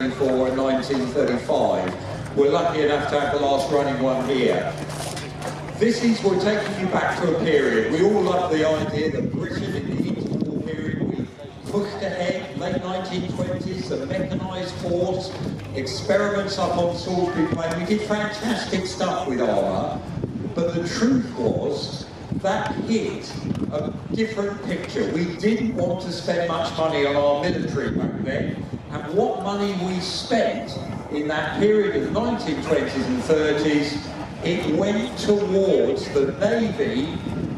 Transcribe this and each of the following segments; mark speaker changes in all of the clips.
Speaker 1: 1934 and 1935. We're lucky enough to have the last running one here. We're taking you back to a period. We all love the idea that Britain in the interwar period, we pushed ahead, late 1920s, the mechanised horse, experiments up on Salisbury Plain. We did fantastic stuff with armour, but the truth was that hit a different picture. We didn't want to spend much money on our military back then, and what money we spent in that period of 1920s and 30s, it went towards the Navy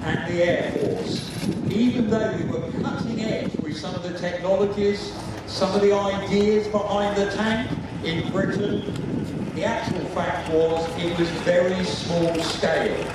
Speaker 1: and the Air Force. Even though we were cutting edge with some of the technologies, some of the ideas behind the tank in Britain, the actual fact was it was very small scale.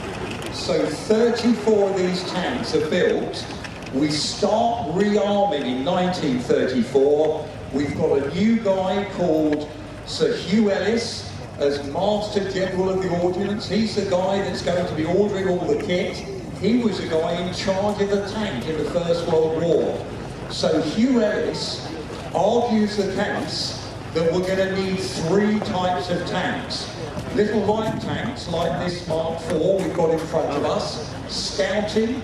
Speaker 1: So 34 of these tanks are built. We start rearming in 1934. We've got a new guy called Sir Hugh Ellis as Master General of the Ordnance. He's the guy that's going to be ordering all the kit. He was the guy in charge of the tank in the First World War. So Hugh Ellis argues the case that we're going to need three types of tanks. Little light tanks like this Mark IV we've got in front of us, scouting,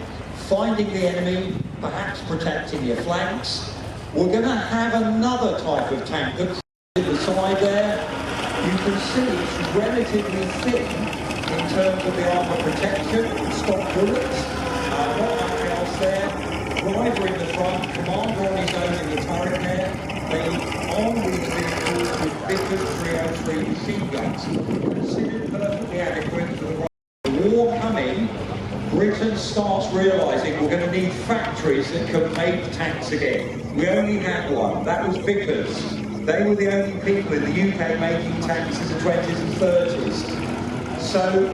Speaker 1: finding the enemy, perhaps protecting your flanks. We're going to have another type of tank that's at the side there. You can see it's relatively thin in terms of the armour protection, stock bullets, not much else there. Driver in the front, commander on his own in the turret there. They arm these vehicles with Vickers 303 machine guns, considered perfectly adequate for the war coming. Britain starts realising we're going to need factories that can make tanks again. We only had one, that was Vickers. They were the only people in the UK making tanks in the 20s and 30s. So